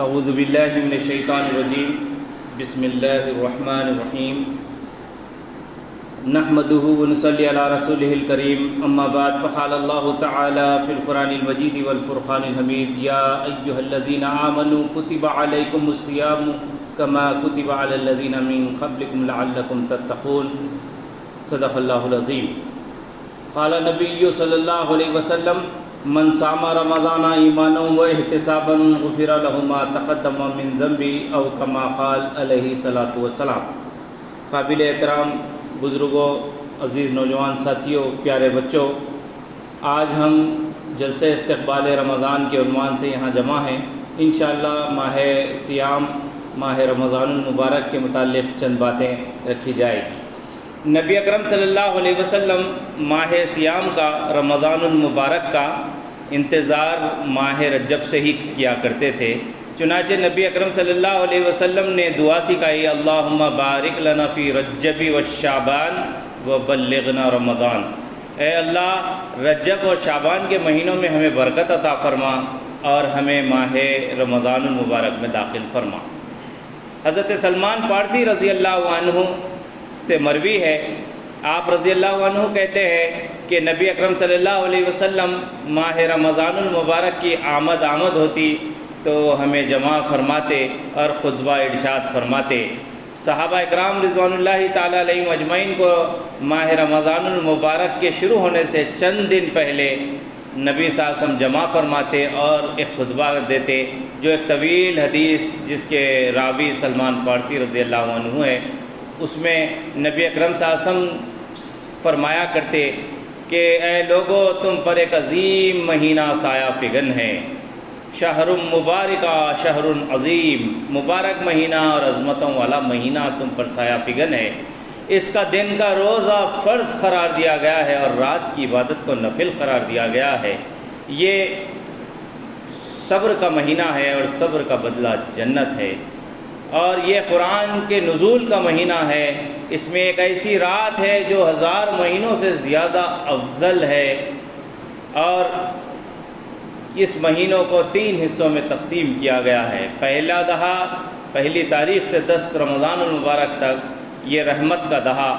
اعوذ باللہ من الشیطان الرجیم بسم اللہ الرحمن الرحیم نحمده ونصلی علی رسولہ الکریم اما بعد فقال اللہ تعالی فی القرآن المجید والفرقان الحمید یا ایہا الذین آمنوا کتب علیکم الصیام کما کتب علی الذین من قبلکم لعلکم تتقون صدق اللہ العظیم۔ قال نبی صلی اللہ علیہ وسلم من صام رمضان ایمانا و احتسابا غفر له ما تقدم من ذنبی او کما قال علیہ الصلاۃ والسلام۔ قابل احترام بزرگوں، عزیز نوجوان ساتھیوں، پیارے بچوں، آج ہم جلسہ استقبال رمضان کے عنوان سے یہاں جمع ہیں۔ انشاءاللہ ماہ صیام، ماہ رمضان المبارک کے متعلق چند باتیں رکھی جائے گی۔ نبی اکرم صلی اللہ علیہ وسلم ماہ صیام کا، رمضان المبارک کا انتظار ماہ رجب سے ہی کیا کرتے تھے۔ چنانچہ نبی اکرم صلی اللہ علیہ وسلم نے دعا سکھائی، اللہم بارک لنا فی رجب و شعبان و بلغنا رمضان۔ اے اللہ، رجب اور شعبان کے مہینوں میں ہمیں برکت عطا فرما اور ہمیں ماہ رمضان المبارک میں داخل فرما۔ حضرت سلمان فارسی رضی اللہ عنہ سے مروی ہے، آپ رضی اللہ عنہ کہتے ہیں کہ نبی اکرم صلی اللہ علیہ وسلم ماہ رمضان المبارک کی آمد ہوتی تو ہمیں جمع فرماتے اور خطبہ ارشاد فرماتے۔ صحابہ اکرام رضوان اللہ تعالیٰ علیہم اجمعین کو ماہ رمضان المبارک کے شروع ہونے سے چند دن پہلے نبی صلی اللہ علیہ وسلم جمع فرماتے اور ایک خطبہ دیتے، جو ایک طویل حدیث جس کے راوی سلمان فارسی رضی اللہ عنہ ہے، اس میں نبی اکرم صلی اللہ علیہ وسلم فرمایا کرتے کہ اے لوگو، تم پر ایک عظیم مہینہ سایہ فگن ہے، شہر مبارکہ شہر عظیم، مبارک مہینہ اور عظمتوں والا مہینہ تم پر سایہ فگن ہے۔ اس کا دن کا روزہ فرض قرار دیا گیا ہے اور رات کی عبادت کو نفل قرار دیا گیا ہے۔ یہ صبر کا مہینہ ہے اور صبر کا بدلہ جنت ہے، اور یہ قرآن کے نزول کا مہینہ ہے۔ اس میں ایک ایسی رات ہے جو 1000 مہینوں سے زیادہ افضل ہے، اور اس مہینوں کو 3 حصوں میں تقسیم کیا گیا ہے۔ پہلا دہا پہلی تاریخ سے 10 رمضان المبارک تک یہ رحمت کا دہا،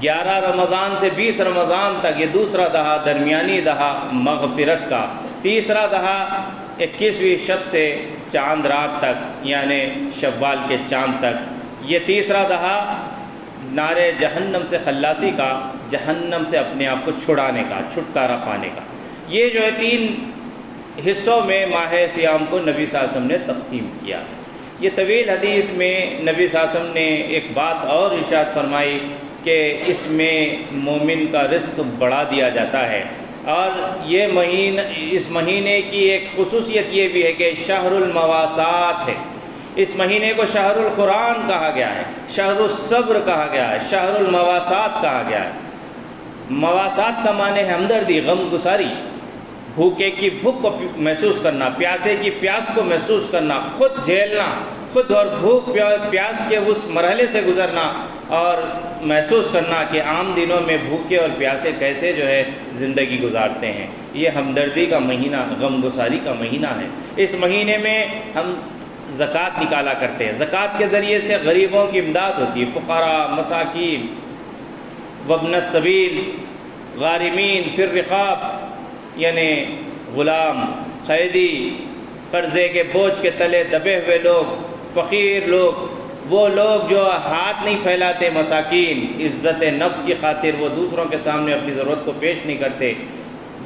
11 رمضان سے 20 رمضان تک یہ دوسرا دہا درمیانی دہا مغفرت کا، تیسرا دہا 21ویں شب سے چاند رات تک یعنی شوال کے چاند تک، یہ تیسرا دہا نارے جہنم سے خلاصی کا، جہنم سے اپنے آپ کو چھڑانے کا، چھٹکارا پانے کا۔ یہ جو ہے 3 حصوں میں ماہ صیام کو نبی صلی اللہ علیہ وسلم نے تقسیم کیا۔ یہ طویل حدیث میں نبی صلی اللہ علیہ وسلم نے ایک بات اور ارشاد فرمائی کہ اس میں مومن کا رزق بڑھا دیا جاتا ہے، اور یہ اس مہینے کی ایک خصوصیت یہ بھی ہے کہ شہر المواسات ہے۔ اس مہینے کو شہر القرآن کہا گیا ہے، شہر الصبر کہا گیا ہے، شہر المواسات کہا گیا ہے۔ مواسات کا معنی ہے ہمدردی، غم گساری، بھوکے کی بھوک کو محسوس کرنا، پیاسے کی پیاس کو محسوس کرنا، خود جھیلنا، خود اور بھوک پیاس کے اس مرحلے سے گزرنا اور محسوس کرنا کہ عام دنوں میں بھوکے اور پیاسے کیسے جو ہے زندگی گزارتے ہیں۔ یہ ہمدردی کا مہینہ، غم گساری کا مہینہ ہے۔ اس مہینے میں ہم زکوٰۃ نکالا کرتے ہیں، زکوٰۃ کے ذریعے سے غریبوں کی امداد ہوتی ہے، فقراء، مساکین، وابن السبیل، غارمین، فی الرقاب یعنی غلام، قیدی، قرضے کے بوجھ کے تلے دبے ہوئے لوگ، فقیر لوگ، وہ لوگ جو ہاتھ نہیں پھیلاتے، مساکین، عزت نفس کی خاطر وہ دوسروں کے سامنے اپنی ضرورت کو پیش نہیں کرتے،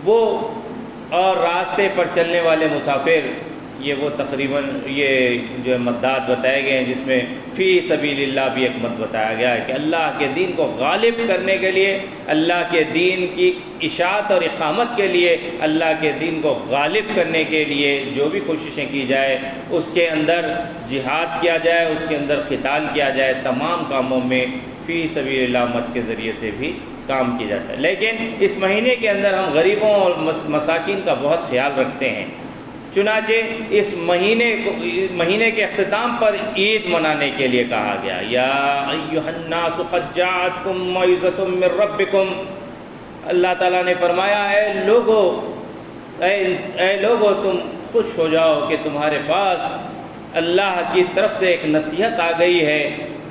وہ اور راستے پر چلنے والے مسافر، یہ وہ تقریباً یہ جو مدات بتائے گئے ہیں، جس میں فی سبیل اللہ بھی ایک مد بتایا گیا ہے کہ اللہ کے دین کو غالب کرنے کے لیے، اللہ کے دین کی اشاعت اور اقامت کے لیے، اللہ کے دین کو غالب کرنے کے لیے جو بھی کوششیں کی جائے، اس کے اندر جہاد کیا جائے، اس کے اندر قتال کیا جائے، تمام کاموں میں فی سبیل اللہ مد کے ذریعے سے بھی کام کیا جاتا ہے۔ لیکن اس مہینے کے اندر ہم غریبوں اور مساکین کا بہت خیال رکھتے ہیں، چنانچہ اس مہینے کے اختتام پر عید منانے کے لیے کہا گیا، یا ایھا الناس قد جاءتکم موعظۃ من ربکم۔ اللہ تعالیٰ نے فرمایا، اے لوگو تم خوش ہو جاؤ کہ تمہارے پاس اللہ کی طرف سے ایک نصیحت آ گئی ہے،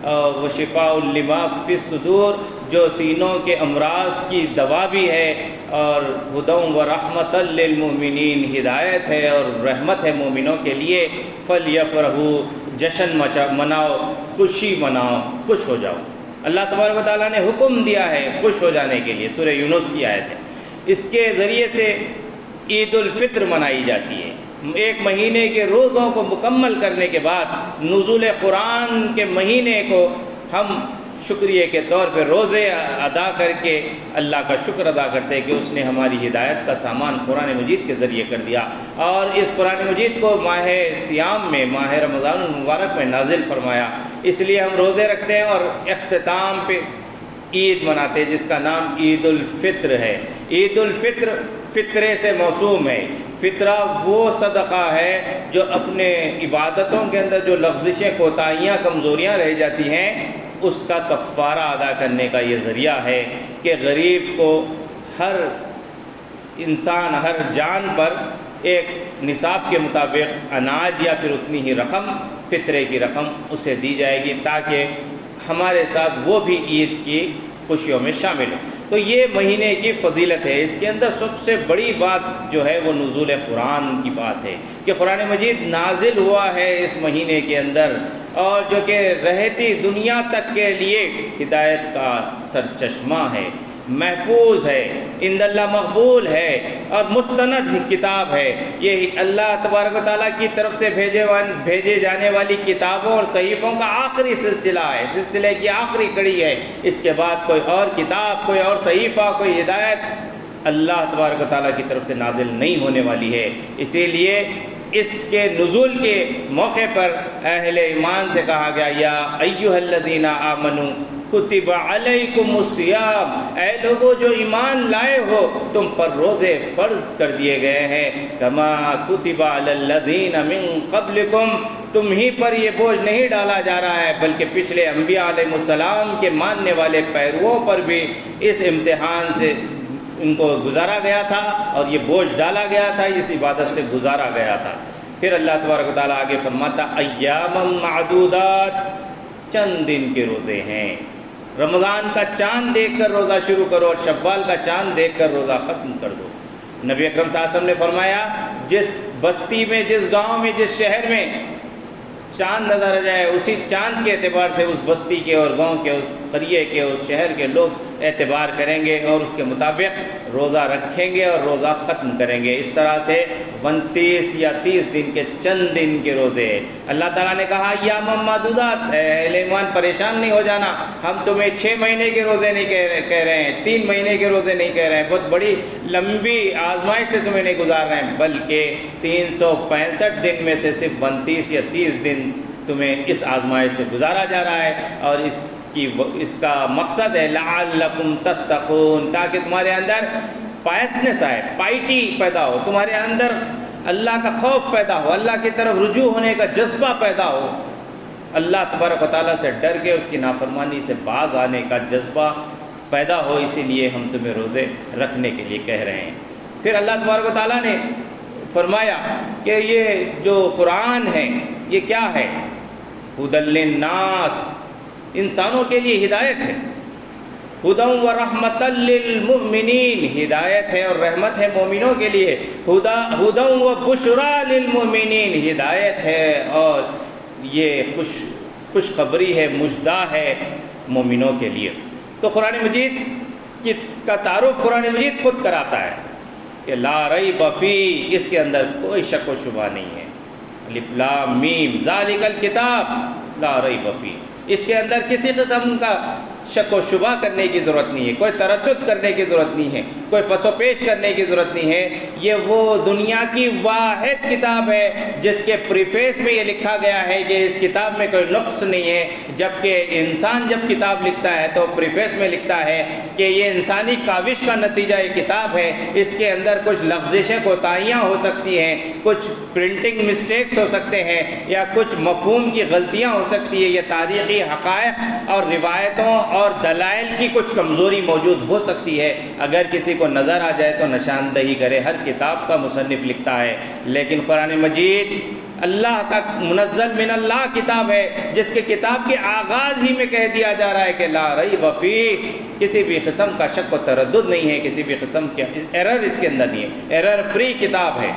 وہ شفاء لما فی الصدور، جو سینوں کے امراض کی دوا بھی ہے، اور ہدی و رحمۃ للمؤمنین، ہدایت ہے اور رحمت ہے مومنوں کے لیے۔ فلیفرحوا، جشن مناؤ، خوشی مناؤ، خوش ہو جاؤ۔ اللہ تبارک و تعالیٰ نے حکم دیا ہے خوش ہو جانے کے لیے، سورہ یونس کی آیت ہے۔ اس کے ذریعے سے عید الفطر منائی جاتی ہے۔ ایک مہینے کے روزوں کو مکمل کرنے کے بعد نزول قرآن کے مہینے کو ہم شکریہ کے طور پہ روزے ادا کر کے اللہ کا شکر ادا کرتے ہیں کہ اس نے ہماری ہدایت کا سامان قرآن مجید کے ذریعے کر دیا، اور اس قرآن مجید کو ماہ صیام میں، ماہ رمضان المبارک میں نازل فرمایا۔ اس لیے ہم روزے رکھتے ہیں اور اختتام پہ عید مناتے ہیں جس کا نام عید الفطر ہے۔ عید الفطر فطرے سے موسوم ہے۔ فطرہ وہ صدقہ ہے جو اپنے عبادتوں کے اندر جو لغزشیں، کوتاہیاں، کمزوریاں رہ جاتی ہیں، اس کا کفارہ ادا کرنے کا یہ ذریعہ ہے کہ غریب کو ہر انسان، ہر جان پر ایک نصاب کے مطابق اناج یا پھر اتنی ہی رقم، فطرے کی رقم اسے دی جائے گی، تاکہ ہمارے ساتھ وہ بھی عید کی خوشیوں میں شامل ہو۔ تو یہ مہینے کی فضیلت ہے۔ اس کے اندر سب سے بڑی بات جو ہے وہ نزول قرآن کی بات ہے کہ قرآن مجید نازل ہوا ہے اس مہینے کے اندر، اور جو کہ رہتی دنیا تک کے لیے ہدایت کا سرچشمہ ہے، محفوظ ہے، عند اللہ مقبول ہے اور مستند کتاب ہے۔ یہ اللہ تبارک و تعالیٰ کی طرف سے بھیجے جانے والی کتابوں اور صحیفوں کا آخری سلسلہ ہے، سلسلے کی آخری کڑی ہے۔ اس کے بعد کوئی اور کتاب، کوئی اور صحیفہ، کوئی ہدایت اللہ تبارک و تعالیٰ کی طرف سے نازل نہیں ہونے والی ہے۔ اسی لیے اس کے نزول کے موقع پر اہل ایمان سے کہا گیا، یا ایھا الذین آمنوا کتب علیکم الصیام، اے لوگوں جو ایمان لائے ہو تم پر روزے فرض کر دیے گئے ہیں، کما کتب علی الذین من قبلکم، تم ہی پر یہ بوجھ نہیں ڈالا جا رہا ہے بلکہ پچھلے انبیاء علیہ السلام کے ماننے والے پیرووں پر بھی اس امتحان سے ان کو گزارا گیا تھا اور یہ بوجھ ڈالا گیا تھا، اس عبادت سے گزارا گیا تھا۔ پھر اللہ تبارک و تعالیٰ آگے فرماتا، ایاما معدودات، چند دن کے روزے ہیں۔ رمضان کا چاند دیکھ کر روزہ شروع کرو اور شوال کا چاند دیکھ کر روزہ ختم کر دو۔ نبی اکرم صلی اللہ علیہ وسلم نے فرمایا، جس بستی میں، جس گاؤں میں، جس شہر میں چاند نظر آ جائے، اسی چاند کے اعتبار سے اس بستی کے اور گاؤں کے، اس قریے کے، اس شہر کے لوگ اعتبار کریں گے اور اس کے مطابق روزہ رکھیں گے اور روزہ ختم کریں گے۔ اس طرح سے 29 یا 30 دن کے چند دن کے روزے۔ اللہ تعالیٰ نے کہا، یا معدودات، اہل ایمان پریشان نہیں ہو جانا، ہم تمہیں 6 مہینے کے روزے نہیں کہہ رہے ہیں، 3 مہینے کے روزے نہیں کہہ رہے ہیں، بہت بڑی لمبی آزمائش سے تمہیں نہیں گزار رہے ہیں، بلکہ 365 دن میں سے صرف 29 یا 30 دن تمہیں اس آزمائش سے گزارا جا رہا ہے، اور اس کا مقصد ہے لعلکم تتقون، تاکہ تمہارے اندر پائسنس آئے، پائٹی پیدا ہو، تمہارے اندر اللہ کا خوف پیدا ہو، اللہ کی طرف رجوع ہونے کا جذبہ پیدا ہو، اللہ تبارک و تعالیٰ سے ڈر کے اس کی نافرمانی سے باز آنے کا جذبہ پیدا ہو۔ اسی لیے ہم تمہیں روزے رکھنے کے لیے کہہ رہے ہیں۔ پھر اللہ تبارک و تعالیٰ نے فرمایا کہ یہ جو قرآن ہے یہ کیا ہے؟ ھدی للناس، انسانوں کے لیے ہدایت ہے، ھدی و رحمۃ للمؤمنین، ہدایت ہے اور رحمت ہے مومنوں کے لیے، ھدی و بشریٰ للمؤمنین، ہدایت ہے اور یہ خوشخبری ہے، مژدہ ہے مومنوں کے لیے۔ تو قرآن مجید کا تعارف قرآن مجید خود کراتا ہے کہ لا ریب فی، اس کے اندر کوئی شک و شبہ نہیں ہے، الف لام میم ذالک الکتاب لا ریب فی، اس کے اندر کسی قسم کا شک و شبہ کرنے کی ضرورت نہیں ہے، کوئی تردد کرنے کی ضرورت نہیں ہے، کوئی پس و پیش کرنے کی ضرورت نہیں ہے۔ یہ وہ دنیا کی واحد کتاب ہے جس کے پریفیس میں یہ لکھا گیا ہے کہ اس کتاب میں کوئی نقص نہیں ہے، جبکہ انسان جب کتاب لکھتا ہے تو پریفیس میں لکھتا ہے کہ یہ انسانی کاوش کا نتیجہ یہ کتاب ہے، اس کے اندر کچھ لغزشیں، کوتاہیاں ہو سکتی ہیں، کچھ پرنٹنگ مسٹیکس ہو سکتے ہیں، یا کچھ مفہوم کی غلطیاں ہو سکتی ہیں، یا تاریخی حقائق اور روایتوں اور دلائل کی کچھ کمزوری موجود ہو سکتی ہے۔ اگر کسی کو نظر آ جائے تو نشاندہی کرے، ہر کتاب کا مصنف لکھتا ہے، لیکن قرآن مجید اللہ کا منزل من اللہ کتاب ہے، جس کے کتاب کے آغاز ہی میں کہہ دیا جا رہا ہے کہ لا ریب فیہ، کسی بھی قسم کا شک و تردد نہیں ہے، کسی بھی قسم کا ایرر اس کے اندر نہیں ہے، ایرر فری کتاب ہے۔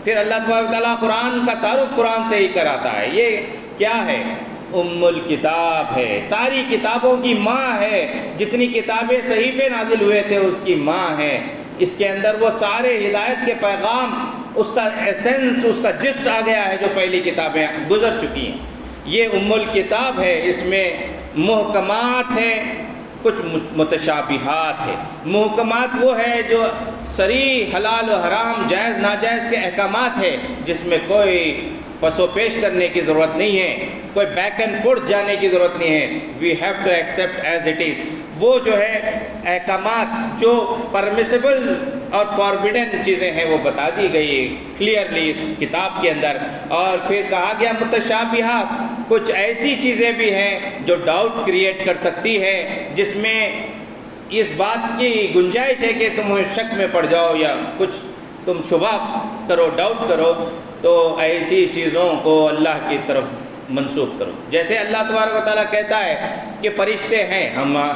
پھر اللہ تبارک و تعالیٰ قرآن کا تعارف قرآن سے ہی کراتا ہے، یہ کیا ہے؟ ام الکتاب ہے، ساری کتابوں کی ماں ہے، جتنی کتابیں صحیفے نازل ہوئے تھے اس کی ماں ہے۔ اس کے اندر وہ سارے ہدایت کے پیغام، اس کا ایسنس، اس کا جسٹ آ گیا ہے جو پہلی کتابیں گزر چکی ہیں۔ یہ ام الکتاب ہے، اس میں محکمات ہیں، کچھ متشابہات ہے۔ محکمات وہ ہے جو صریح حلال و حرام، جائز ناجائز کے احکامات ہے، جس میں کوئی پس و پیش کرنے کی ضرورت نہیں ہے، کوئی بیک اینڈ فورتھ جانے کی ضرورت نہیں ہے۔ We have to accept as it is. وہ جو ہے احکامات جو پرمیسیبل اور فاربیڈن چیزیں ہیں وہ بتا دی گئی کلیئرلی اس کتاب کے اندر۔ اور پھر کہا گیا متشابہات، کچھ ایسی چیزیں بھی ہیں جو ڈاؤٹ کریٹ کر سکتی ہے، جس میں اس بات کی گنجائش ہے کہ تم شک میں پڑ جاؤ یا کچھ تم شبہ کرو، ڈاؤٹ کرو، تو ایسی چیزوں کو اللہ کی طرف منسوخ کرو۔ جیسے اللہ تبارک و تعالیٰ کہتا ہے کہ فرشتے ہیں،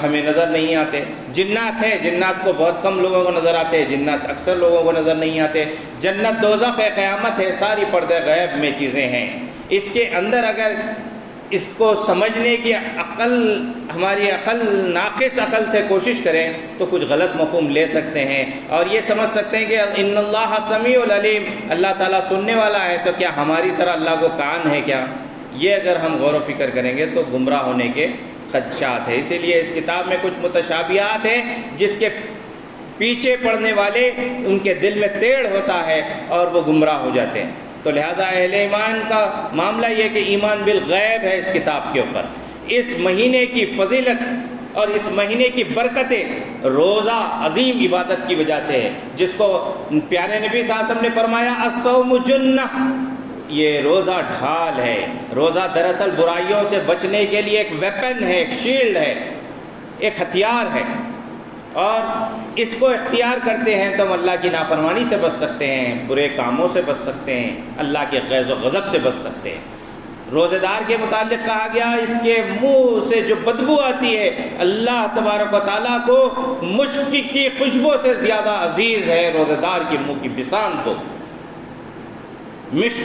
ہمیں نظر نہیں آتے، جنات ہیں، جنات کو بہت کم لوگوں کو نظر آتے، جنات اکثر لوگوں کو نظر نہیں آتے، جنت دوزخ ہے، قیامت ہے، ساری پردہ غیب میں چیزیں ہیں۔ اس کے اندر اگر اس کو سمجھنے کی عقل، ہماری عقل، ناقص عقل سے کوشش کریں تو کچھ غلط مفہوم لے سکتے ہیں، اور یہ سمجھ سکتے ہیں کہ ان اللہ سمیع العلیم، اللہ تعالیٰ سننے والا ہے، تو کیا ہماری طرح اللہ کو کان ہے کیا؟ یہ اگر ہم غور و فکر کریں گے تو گمراہ ہونے کے خدشات ہیں۔ اسی لیے اس کتاب میں کچھ متشابہات ہیں جس کے پیچھے پڑھنے والے ان کے دل میں ٹیڑھ ہوتا ہے اور وہ گمراہ ہو جاتے ہیں۔ تو لہٰذا اہل ایمان کا معاملہ یہ کہ ایمان بالغیب ہے اس کتاب کے اوپر۔ اس مہینے کی فضیلت اور اس مہینے کی برکتیں روزہ عظیم عبادت کی وجہ سے ہے، جس کو پیارے نبی صلی اللہ علیہ وسلم نے فرمایا الصوم جنہ، یہ روزہ ڈھال ہے۔ روزہ دراصل برائیوں سے بچنے کے لیے ایک ویپن ہے، ایک شیلڈ ہے، ایک ہتھیار ہے، اور اس کو اختیار کرتے ہیں تو ہم اللہ کی نافرمانی سے بچ سکتے ہیں، برے کاموں سے بچ سکتے ہیں، اللہ کے غیظ و غضب سے بچ سکتے ہیں۔ روزہ دار کے متعلق کہا گیا اس کے منہ سے جو بدبو آتی ہے، اللہ تبارک و تعالیٰ کو مشک کی خوشبو سے زیادہ عزیز ہے روزہ دار کے منہ کی بسان کو۔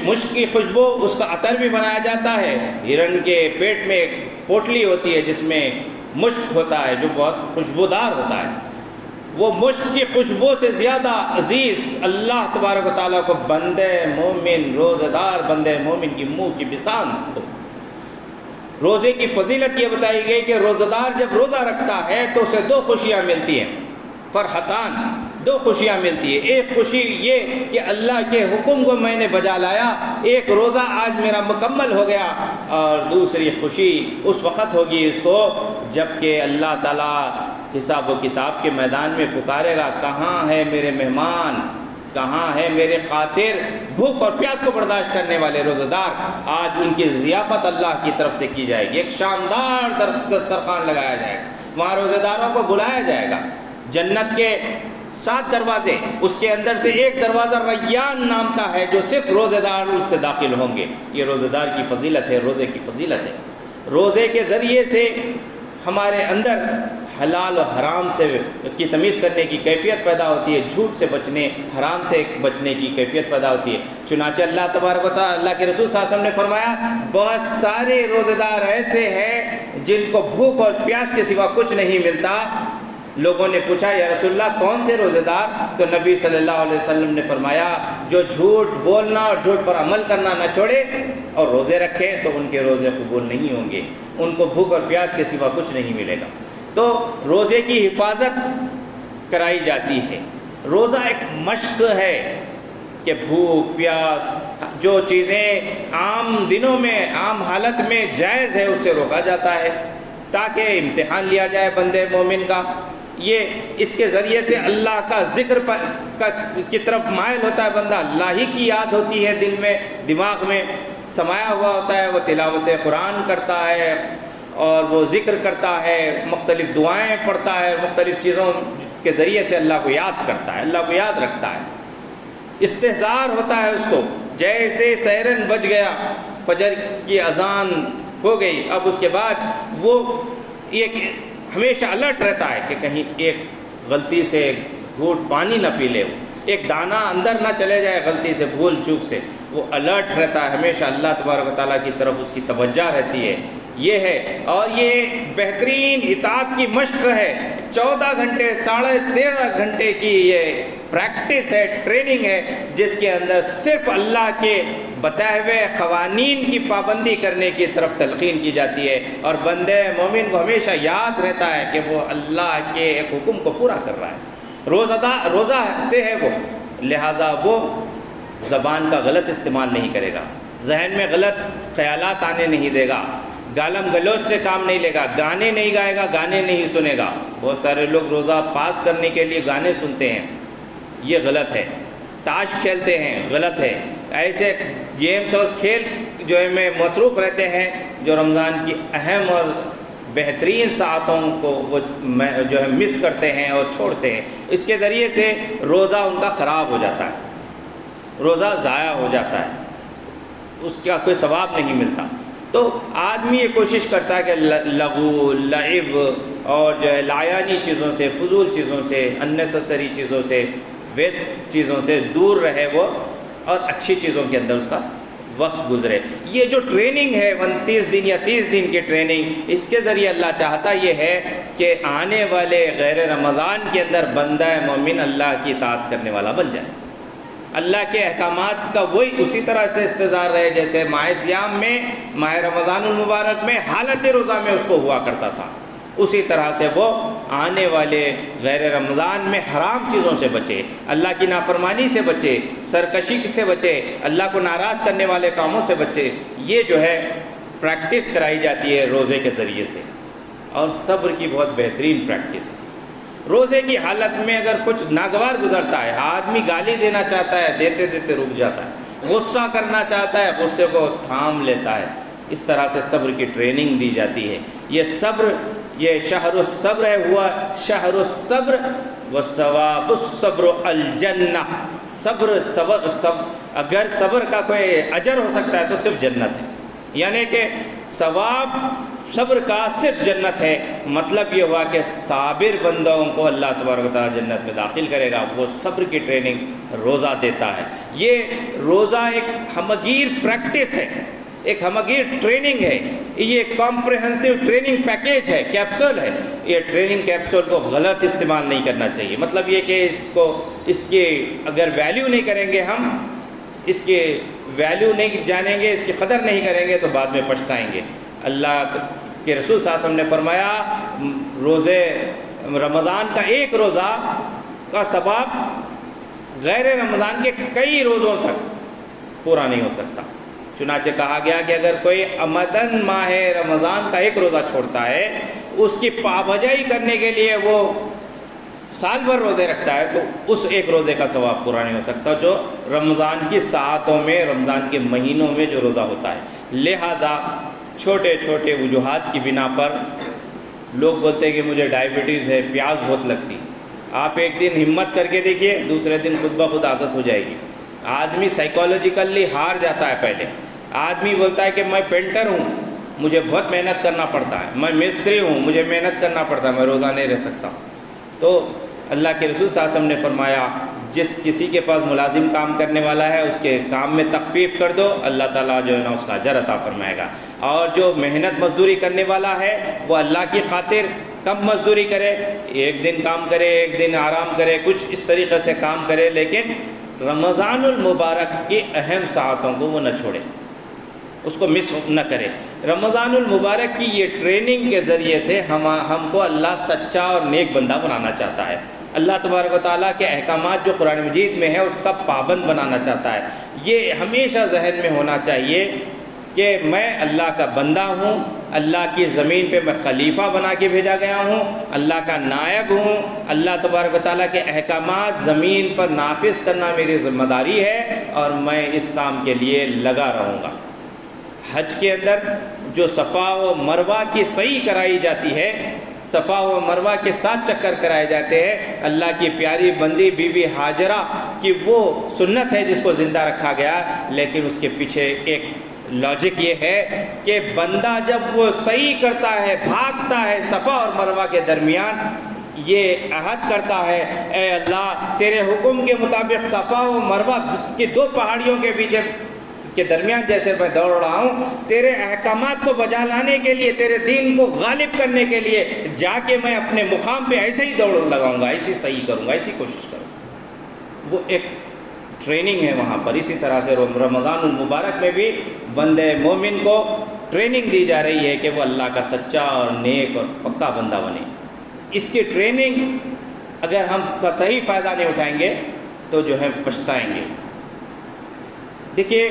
مشک کی خوشبو، اس کا عطر بھی بنایا جاتا ہے۔ ہرن کے پیٹ میں ایک پوٹلی ہوتی ہے جس میں مشک ہوتا ہے جو بہت خوشبودار ہوتا ہے، وہ مشک کی خوشبو سے زیادہ عزیز اللہ تبارک و تعالیٰ کو بندے مومن، روزہ دار بندے مومن کی منہ کی بسان کو۔ روزے کی فضیلت یہ بتائی گئی کہ روزہ دار جب روزہ رکھتا ہے تو اسے دو خوشیاں ملتی ہیں، فرحتان، دو خوشیاں ملتی ہیں۔ ایک خوشی یہ کہ اللہ کے حکم کو میں نے بجا لایا، ایک روزہ آج میرا مکمل ہو گیا، اور دوسری خوشی اس وقت ہوگی اس کو جب کہ اللہ تعالیٰ حساب و کتاب کے میدان میں پکارے گا، کہاں ہے میرے مہمان، کہاں ہے میرے قاطر، بھوک اور پیاس کو برداشت کرنے والے روزہ دار۔ آج ان کی ضیافت اللہ کی طرف سے کی جائے گی، ایک شاندار دسترخوان لگایا جائے گا، وہاں روزہ داروں کو بلایا جائے گا۔ جنت کے 7 دروازے، اس کے اندر سے ایک دروازہ ریان نام کا ہے جو صرف روزہ دار اس سے داخل ہوں گے۔ یہ روزہ دار کی فضیلت ہے، روزے کی فضیلت ہے۔ روزے کے ذریعے سے ہمارے اندر حلال و حرام سے کی تمیز کرنے کی کیفیت پیدا ہوتی ہے، جھوٹ سے بچنے، حرام سے بچنے کی کیفیت پیدا ہوتی ہے۔ چنانچہ اللہ تبارک و تعالیٰ، اللہ کے رسول صلی اللہ علیہ وسلم نے فرمایا بہت سارے روزہ دار ایسے ہیں جن کو بھوک اور پیاس کے سوا کچھ نہیں ملتا۔ لوگوں نے پوچھا یا رسول اللہ کون سے روزے دار؟ تو نبی صلی اللہ علیہ وسلم نے فرمایا جو جھوٹ بولنا اور جھوٹ پر عمل کرنا نہ چھوڑے اور روزے رکھے تو ان کے روزے قبول نہیں ہوں گے، ان کو بھوک اور پیاس کے سوا کچھ نہیں ملے گا۔ تو روزے کی حفاظت کرائی جاتی ہے۔ روزہ ایک مشق ہے کہ بھوک پیاس، جو چیزیں عام دنوں میں عام حالت میں جائز ہے اس سے روکا جاتا ہے تاکہ امتحان لیا جائے بندے مومن کا۔ یہ اس کے ذریعے سے اللہ کا ذکر کی طرف مائل ہوتا ہے بندہ، اللہ ہی کی یاد ہوتی ہے دل میں، دماغ میں سمایا ہوا ہوتا ہے، وہ تلاوت قرآن کرتا ہے اور وہ ذکر کرتا ہے، مختلف دعائیں پڑھتا ہے، مختلف چیزوں کے ذریعے سے اللہ کو یاد کرتا ہے، اللہ کو یاد رکھتا ہے، استحضار ہوتا ہے اس کو جیسے سیرن بج گیا، فجر کی اذان ہو گئی، اب اس کے بعد وہ ایک ہمیشہ الرٹ رہتا ہے کہ کہیں ایک غلطی سے گھونٹ پانی نہ پی لے، ایک دانہ اندر نہ چلے جائے غلطی سے، بھول چوک سے، وہ الرٹ رہتا ہے، ہمیشہ اللہ تبارک و تعالیٰ کی طرف اس کی توجہ رہتی ہے۔ یہ ہے، اور یہ بہترین اطاعت کی مشق ہے۔ 14 گھنٹے 13.5 گھنٹے کی یہ پریکٹس ہے، ٹریننگ ہے، جس کے اندر صرف اللہ کے بتائے ہوئے قوانین کی پابندی کرنے کی طرف تلقین کی جاتی ہے، اور بندے مومن کو ہمیشہ یاد رہتا ہے کہ وہ اللہ کے ایک حکم کو پورا کر رہا ہے، روزہ سے ہے وہ، لہذا وہ زبان کا غلط استعمال نہیں کرے گا، ذہن میں غلط خیالات آنے نہیں دے گا، گالم گلوچ سے کام نہیں لے گا، گانے نہیں گائے گا، گانے نہیں سنے گا۔ بہت سارے لوگ روزہ پاس کرنے کے لیے گانے سنتے ہیں، یہ غلط ہے۔ تاش کھیلتے ہیں، غلط ہے۔ ایسے گیمز اور کھیل جو ہے میں مصروف رہتے ہیں، جو رمضان کی اہم اور بہترین ساعتوں کو وہ جو ہے مس کرتے ہیں اور چھوڑتے ہیں، اس کے ذریعے سے روزہ ان کا خراب ہو جاتا ہے، روزہ ضائع ہو جاتا ہے، اس کا کوئی ثواب نہیں ملتا۔ تو آدمی یہ کوشش کرتا ہے کہ لغو، لعب اور جو ہے لایانی چیزوں سے، فضول چیزوں سے، اننیسیسری چیزوں سے، ویسٹ چیزوں سے دور رہے وہ، اور اچھی چیزوں کے اندر اس کا وقت گزرے۔ یہ جو ٹریننگ ہے 29 دن یا 30 دن کی ٹریننگ، اس کے ذریعے اللہ چاہتا یہ ہے کہ آنے والے غیر رمضان کے اندر بندہ مومن اللہ کی اطاعت کرنے والا بن جائے، اللہ کے احکامات کا وہی اسی طرح سے استظار رہے جیسے ماہ صیام میں، ماہ رمضان المبارک میں حالت روزہ میں اس کو ہوا کرتا تھا، اسی طرح سے وہ آنے والے غیر رمضان میں حرام چیزوں سے بچے، اللہ کی نافرمانی سے بچے، سرکشی سے بچے، اللہ کو ناراض کرنے والے کاموں سے بچے۔ یہ جو ہے پریکٹس کرائی جاتی ہے روزے کے ذریعے سے، اور صبر کی بہت بہترین پریکٹس ہے۔ روزے کی حالت میں اگر کچھ ناگوار گزرتا ہے، آدمی گالی دینا چاہتا ہے، دیتے دیتے رک جاتا ہے، غصہ کرنا چاہتا ہے، غصے کو تھام لیتا ہے، اس طرح سے صبر کی ٹریننگ دی جاتی ہے۔ یہ صبر، یہ شہر الصبر ہے، ہوا شہر الصبر وثواب الصبر الجنہ۔ صبر اگر صبر کا کوئی اجر ہو سکتا ہے تو صرف جنت ہے، یعنی کہ ثواب صبر کا صرف جنت ہے۔ مطلب یہ ہوا کہ صابر بندوں کو اللہ تبارک و تعالیٰ جنت میں داخل کرے گا، وہ صبر کی ٹریننگ روزہ دیتا ہے۔ یہ روزہ ایک ہمگیر پریکٹس ہے، ایک ہمگیر ٹریننگ ہے، یہ کمپریہنسو ٹریننگ پیکیج ہے، کیپسول ہے۔ یہ ٹریننگ کیپسول کو غلط استعمال نہیں کرنا چاہیے، مطلب یہ کہ اس کے اگر ویلیو نہیں کریں گے، ہم اس کے ویلیو نہیں جانیں گے، اس کی قدر نہیں کریں گے تو بعد میں پچھتائیں گے۔ اللہ کے رسول صلی اللہ علیہ وسلم نے فرمایا روزے رمضان کا ایک روزہ کا ثواب غیر رمضان کے کئی روزوں تک پورا نہیں ہو سکتا۔ چنانچہ کہا گیا کہ اگر کوئی عمدن ماہ رمضان کا ایک روزہ چھوڑتا ہے، اس کی پابجائی کرنے کے لیے وہ سال بھر روزے رکھتا ہے، تو اس ایک روزے کا ثواب پورا نہیں ہو سکتا جو رمضان کی ساعتوں میں، رمضان کے مہینوں میں جو روزہ ہوتا ہے۔ لہٰذا چھوٹے چھوٹے وجوہات کی بنا پر لوگ بولتے ہیں کہ مجھے ڈائبٹیز ہے، پیاس بہت لگتی، آپ ایک دن ہمت کر کے دیکھیے، دوسرے دن خود بخود عادت ہو جائے گی۔ آدمی سائیکالوجیکلی ہار جاتا ہے۔ پہلے آدمی بولتا ہے کہ میں پینٹر ہوں، مجھے بہت محنت کرنا پڑتا ہے، میں مستری ہوں، مجھے محنت کرنا پڑتا ہے، میں روزہ نہیں رہ سکتا۔ تو اللہ کے رسول صلی اللہ علیہ وسلم نے فرمایا جس کسی کے پاس ملازم کام کرنے والا ہے، اس کے کام میں تخفیف کر دو، اللہ تعالیٰ جو ہے نا اس کا اجر عطا فرمائے گا۔ اور جو محنت مزدوری کرنے والا ہے وہ اللہ کی خاطر کم مزدوری کرے، ایک دن کام کرے، ایک دن آرام کرے، کچھ اس طریقے سے کام کرے، لیکن رمضان المبارک کی اہم ساعتوں کو وہ نہ چھوڑے، اس کو مس نہ کرے۔ رمضان المبارک کی یہ ٹریننگ کے ذریعے سے ہم کو اللہ سچا اور نیک بندہ بنانا چاہتا ہے۔ اللہ تبارک و تعالیٰ کے احکامات جو قرآن مجید میں ہے اس کا پابند بنانا چاہتا ہے۔ یہ ہمیشہ ذہن میں ہونا چاہیے کہ میں اللہ کا بندہ ہوں، اللہ کی زمین پہ میں خلیفہ بنا کے بھیجا گیا ہوں، اللہ کا نائب ہوں، اللہ تبارک و تعالیٰ کے احکامات زمین پر نافذ کرنا میری ذمہ داری ہے، اور میں اس کام کے لیے لگا رہوں گا۔ حج کے اندر جو صفا و مروہ کی صحیح کرائی جاتی ہے، صفا و مروہ کے 7 چکر کرائے جاتے ہیں، اللہ کی پیاری بندی بی بی ہاجرہ کہ وہ سنت ہے جس کو زندہ رکھا گیا، لیکن اس کے پیچھے ایک لاجک یہ ہے کہ بندہ جب وہ صحیح کرتا ہے، بھاگتا ہے صفا اور مروہ کے درمیان، یہ عہد کرتا ہے اے اللہ تیرے حکم کے مطابق صفا و مروہ کے دو پہاڑیوں کے درمیان جیسے میں دوڑ رہا ہوں، تیرے احکامات کو بجا لانے کے لیے، تیرے دین کو غالب کرنے کے لیے جا کے میں اپنے مقام پہ ایسے ہی دوڑ لگاؤں گا، ایسی صحیح کروں گا، ایسی کوشش کروں گا۔ وہ ایک ٹریننگ ہے وہاں پر۔ اسی طرح سے رمضان المبارک میں بھی بندے مومن کو ٹریننگ دی جا رہی ہے کہ وہ اللہ کا سچا اور نیک اور پکا بندہ بنے۔ اس کی ٹریننگ اگر ہم اس کا صحیح فائدہ نہیں اٹھائیں گے تو جو ہے پچھتائیں گے۔ دیکھیے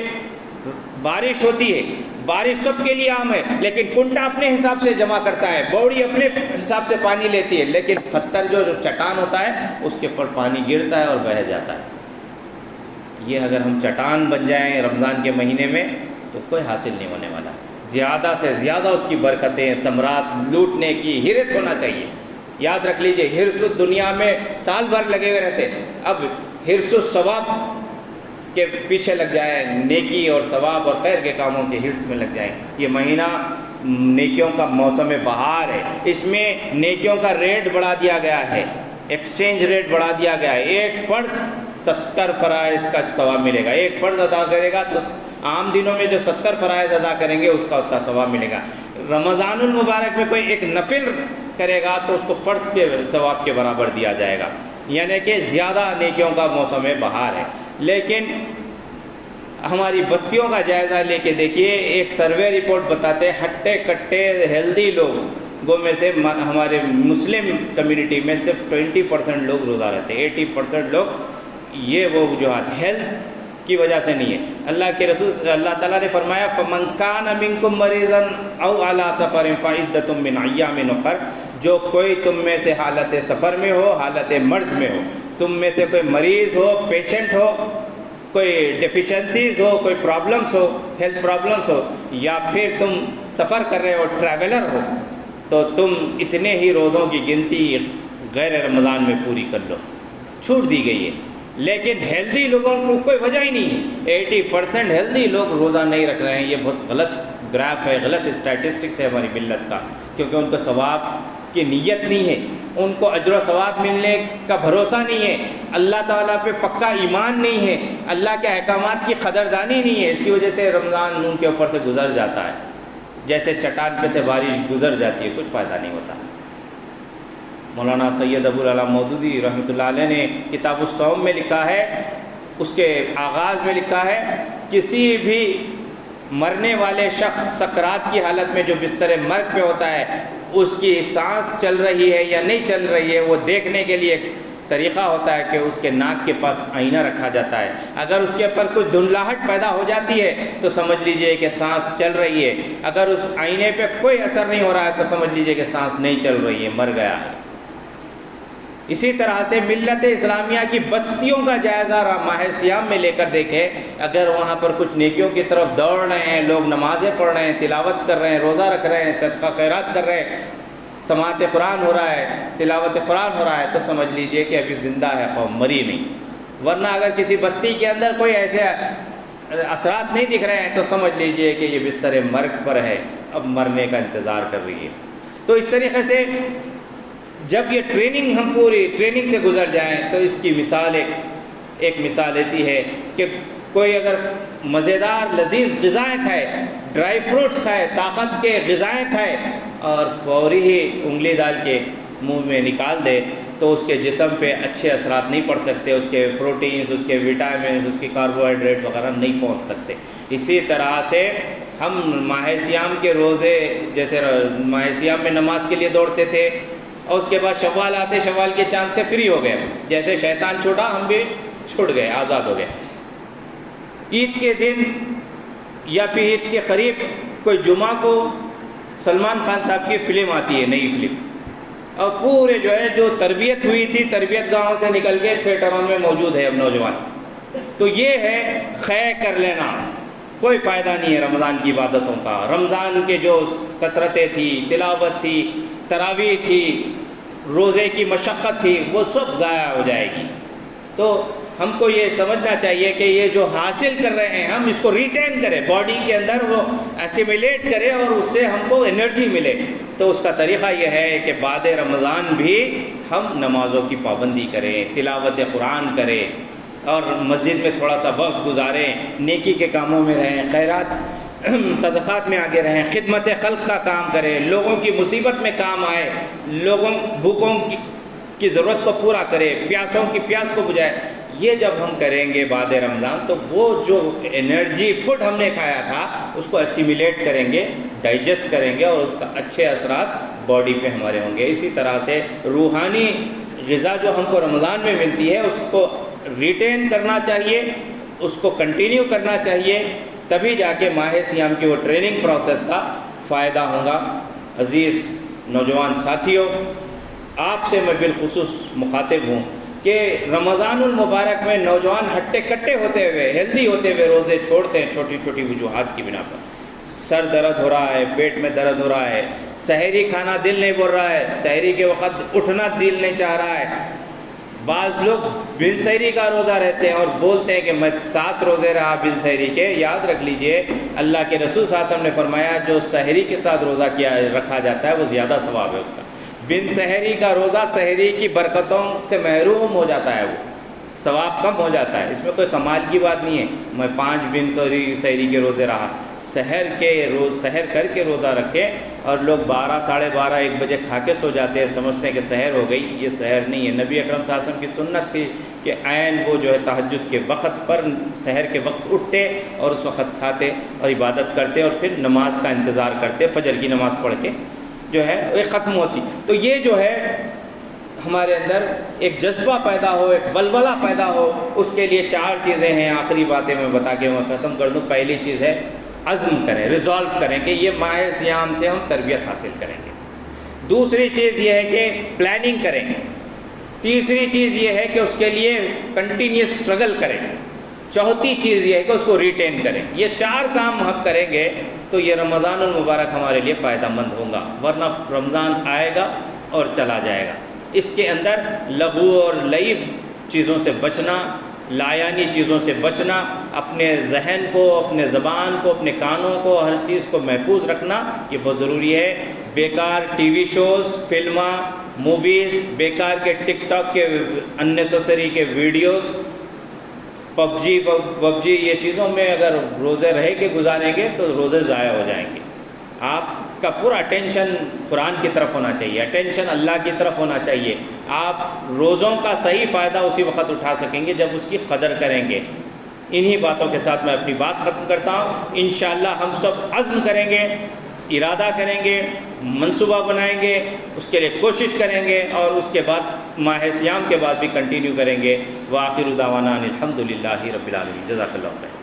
بارش ہوتی ہے، بارش سب کے لیے عام ہے، لیکن کنٹا اپنے حساب سے جمع کرتا ہے، بوڑی اپنے حساب سے پانی لیتی ہے، لیکن پتھر جو چٹان ہوتا ہے اس کے اوپر پانی گرتا ہے اور بہہ جاتا ہے۔ یہ اگر ہم چٹان بن جائیں رمضان کے مہینے میں تو کوئی حاصل نہیں ہونے والا۔ زیادہ سے زیادہ اس کی برکتیں، ثمرات لوٹنے کی ہرس ہونا چاہیے۔ یاد رکھ لیجئے، ہرس دنیا میں سال بھر لگے ہوئے رہتے، اب ہرس ثواب کے پیچھے لگ جائیں، نیکی اور ثواب اور خیر کے کاموں کے ہرس میں لگ جائیں۔ یہ مہینہ نیکیوں کا موسم بہار ہے، اس میں نیکیوں کا ریٹ بڑھا دیا گیا ہے، ایکسچینج ریٹ بڑھا دیا گیا ہے۔ ایک فرض 70 فرائض کا ثواب ملے گا، ایک فرض ادا کرے گا تو عام دنوں میں جو 70 فرائض ادا کریں گے اس کا اتنا ثواب ملے گا۔ رمضان المبارک میں کوئی ایک نفل کرے گا تو اس کو فرض کے ثواب کے برابر دیا جائے گا، یعنی کہ زیادہ نیکیوں کا موسم بہار ہے۔ لیکن ہماری بستیوں کا جائزہ لے کے دیکھیے، ایک سروے رپورٹ بتاتے ہیں ہٹے کٹے ہیلدی لوگوں میں سے ہمارے مسلم کمیونٹی میں صرف 20% لوگ روزہ رہتے ہیں، 80% لوگ یہ وہ وجوہات ہیلتھ کی وجہ سے نہیں ہے۔ اللہ کے رسول اللہ تعالیٰ نے فرمایا فَمَنْ كَانَ مِنْكُمْ مَرِيضًا أَوْ عَلَىٰ سَفَرٍ فَعِدَّةٌ مِّنْ أَيَّامٍ أُخَرَ، جو کوئی تم میں سے حالت سفر میں ہو، حالت مرض میں ہو، تم میں سے کوئی مریض ہو، پیشنٹ ہو، کوئی ڈیفیشنسیز ہو، کوئی پرابلمس ہو، ہیلتھ پرابلمس ہو، یا پھر تم سفر کر رہے ہو، ٹریولر ہو، تو تم اتنے ہی روزوں کی گنتی غیر رمضان میں پوری کر لو، چھوٹ دی گئی ہے۔ لیکن ہیلدی لوگوں کو کوئی وجہ ہی نہیں ہے، 80% ہیلدی لوگ روزہ نہیں رکھ رہے ہیں۔ یہ بہت غلط گراف ہے، غلط اسٹیٹسٹکس ہے ہماری ملت کا، کیونکہ ان کو ثواب کی نیت نہیں ہے، ان کو اجر و ثواب ملنے کا بھروسہ نہیں ہے، اللہ تعالیٰ پہ پکا ایمان نہیں ہے، اللہ کے احکامات کی قدردانی نہیں ہے۔ اس کی وجہ سے رمضان ان کے اوپر سے گزر جاتا ہے، جیسے چٹان پہ سے بارش گزر جاتی ہے، کچھ فائدہ نہیں ہوتا۔ مولانا سید ابو العلا مودودی رحمۃ اللہ علیہ نے کتاب الصوم میں لکھا ہے، اس کے آغاز میں لکھا ہے، کسی بھی مرنے والے شخص سکرات کی حالت میں جو بستر مرگ پہ ہوتا ہے، اس کی سانس چل رہی ہے یا نہیں چل رہی ہے وہ دیکھنے کے لیے ایک طریقہ ہوتا ہے کہ اس کے ناک کے پاس آئینہ رکھا جاتا ہے، اگر اس کے اوپر کچھ دھندلاہٹ پیدا ہو جاتی ہے تو سمجھ لیجئے کہ سانس چل رہی ہے، اگر اس آئینے پہ کوئی اثر نہیں ہو رہا ہے تو سمجھ لیجئے کہ سانس نہیں چل رہی ہے، مر گیا ہے۔ اسی طرح سے ملت اسلامیہ کی بستیوں کا جائزہ ماہ سیام میں لے کر دیکھیں، اگر وہاں پر کچھ نیکیوں کی طرف دوڑ رہے ہیں، لوگ نمازیں پڑھ رہے ہیں، تلاوت کر رہے ہیں، روزہ رکھ رہے ہیں، صدقہ خیرات کر رہے ہیں، سماعت قرآن ہو رہا ہے، تلاوت قرآن ہو رہا ہے، تو سمجھ لیجئے کہ ابھی زندہ ہے، قوم مری نہیں۔ ورنہ اگر کسی بستی کے اندر کوئی ایسے اثرات نہیں دکھ رہے ہیں تو سمجھ لیجئے کہ یہ بستر مرگ پر ہے، اب مرنے کا انتظار کر رہی ہے۔ تو اس طریقے سے جب یہ ٹریننگ ہم پوری ٹریننگ سے گزر جائیں تو اس کی مثال ایک مثال ایسی ہے کہ کوئی اگر مزیدار لذیذ غذائیں کھائے، ڈرائی فروٹس کھائے، طاقت کے غذائیں کھائے اور فوری ہی انگلی ڈال کے منہ میں نکال دے تو اس کے جسم پہ اچھے اثرات نہیں پڑ سکتے، اس کے پروٹینز، اس کے وٹامنز، اس کے کاربوہائیڈریٹ وغیرہ نہیں پہنچ سکتے۔ اسی طرح سے ہم ماہ سیام کے روزے، جیسے ماہ سیام میں نماز کے لیے دوڑتے تھے اور اس کے بعد شوال آتے، شوال کے چاند سے فری ہو گئے، جیسے شیطان چھوٹا ہم بھی چھوٹ گئے، آزاد ہو گئے۔ عید کے دن یا پھر عید کے قریب کوئی جمعہ کو سلمان خان صاحب کی فلم آتی ہے، نئی فلم، اور پورے جو ہے جو تربیت ہوئی تھی، تربیت گاہوں سے نکل کے تھیٹروں میں موجود ہے اب نوجوان۔ تو یہ ہے خے کر لینا، کوئی فائدہ نہیں ہے رمضان کی عبادتوں کا۔ رمضان کے جو کثرتیں تھی، تلاوت تھی، تراویح تھی، روزے کی مشقت تھی، وہ سب ضائع ہو جائے گی۔ تو ہم کو یہ سمجھنا چاہیے کہ یہ جو حاصل کر رہے ہیں ہم اس کو ریٹین کریں، باڈی کے اندر وہ ایسیمیلیٹ کرے اور اس سے ہم کو انرجی ملے۔ تو اس کا طریقہ یہ ہے کہ بعد رمضان بھی ہم نمازوں کی پابندی کریں، تلاوت قرآن کریں اور مسجد میں تھوڑا سا وقت گزاریں، نیکی کے کاموں میں رہیں، خیرات صدقات میں آگے رہیں، خدمت خلق کا کام کریں، لوگوں کی مصیبت میں کام آئے، لوگوں بھوکوں کی ضرورت کو پورا کرے، پیاسوں کی پیاس کو بجھائے۔ یہ جب ہم کریں گے بعد رمضان تو وہ جو انرجی فوڈ ہم نے کھایا تھا اس کو اسیمیلیٹ کریں گے، ڈائجسٹ کریں گے اور اس کا اچھے اثرات باڈی پہ ہمارے ہوں گے۔ اسی طرح سے روحانی غذا جو ہم کو رمضان میں ملتی ہے اس کو ریٹین کرنا چاہیے، اس کو کنٹینیو کرنا چاہیے، تبھی جا کے ماہ صیام کی وہ ٹریننگ پروسیس کا فائدہ ہوگا۔ عزیز نوجوان ساتھیوں، آپ سے میں بالخصوص مخاطب ہوں کہ رمضان المبارک میں نوجوان ہٹے کٹے ہوتے ہوئے، ہیلدی ہوتے ہوئے روزے چھوڑتے ہیں چھوٹی چھوٹی وجوہات کی بنا پر۔ سر درد ہو رہا ہے، پیٹ میں درد ہو رہا ہے، سحری کھانا دل نہیں بول رہا ہے، سحری کے وقت اٹھنا دل نہیں چاہ رہا ہے۔ بعض لوگ بن سحری کا روزہ رہتے ہیں اور بولتے ہیں کہ میں 7 روزے رہا بن سحری کے۔ یاد رکھ لیجئے اللہ کے رسول صلی اللہ علیہ وسلم نے فرمایا جو سحری کے ساتھ روزہ رکھا جاتا ہے وہ زیادہ ثواب ہے اس کا۔ بن سحری کا روزہ سحری کی برکتوں سے محروم ہو جاتا ہے، وہ ثواب کم ہو جاتا ہے۔ اس میں کوئی کمال کی بات نہیں ہے میں 5 بن سحری کے روزے رہا۔ سحر کر کے روزہ رکھیں، اور لوگ 12 ساڑھے 12 1 بجے کھا کے سو جاتے ہیں، سمجھتے ہیں کہ سحر ہو گئی۔ یہ سحر نہیں ہے، نبی اکرم صلی اللہ علیہ وسلم کی سنت تھی کہ عین وہ جو ہے تہجد کے وقت پر سحر کے وقت اٹھتے اور اس وقت کھاتے اور عبادت کرتے اور پھر نماز کا انتظار کرتے، فجر کی نماز پڑھ کے جو ہے یہ ختم ہوتی۔ تو یہ جو ہے ہمارے اندر ایک جذبہ پیدا ہو، ایک ولولہ پیدا ہو، اس کے لیے 4 چیزیں ہیں۔ آخری باتیں میں بتا کے میں ختم کر دوں۔ پہلی چیز ہے عزم کریں، ریزالو کریں کہ یہ ماہ صیام سے ہم تربیت حاصل کریں گے۔ دوسری چیز یہ ہے کہ پلاننگ کریں۔ تیسری چیز یہ ہے کہ اس کے لیے کنٹینیوس سٹرگل کریں۔ چوتھی چیز یہ ہے کہ اس کو ریٹین کریں۔ یہ 4 کام ہم کریں گے تو یہ رمضان المبارک ہمارے لیے فائدہ مند ہوگا، ورنہ رمضان آئے گا اور چلا جائے گا۔ اس کے اندر لغو اور لعب چیزوں سے بچنا، لایانی چیزوں سے بچنا، اپنے ذہن کو، اپنے زبان کو، اپنے کانوں کو، ہر چیز کو محفوظ رکھنا یہ بہت ضروری ہے۔ بیکار ٹی وی شوز، فلمیں، موویز، بیکار کے ٹک ٹاک کے اننیسیسری کے ویڈیوز، پب جی یہ چیزوں میں اگر روزے رہ کے گزاریں گے تو روزے ضائع ہو جائیں گے۔ آپ کا پورا اٹینشن قرآن کی طرف ہونا چاہیے، اٹینشن اللہ کی طرف ہونا چاہیے۔ آپ روزوں کا صحیح فائدہ اسی وقت اٹھا سکیں گے جب اس کی قدر کریں گے۔ انہی باتوں کے ساتھ میں اپنی بات ختم کرتا ہوں۔ انشاءاللہ ہم سب عزم کریں گے، ارادہ کریں گے، منصوبہ بنائیں گے، اس کے لیے کوشش کریں گے اور اس کے بعد ماہ صیام کے بعد بھی کنٹینیو کریں گے۔ وآخر دعوانا الحمدللہ رب العالمین۔ جزاک اللہ خیر۔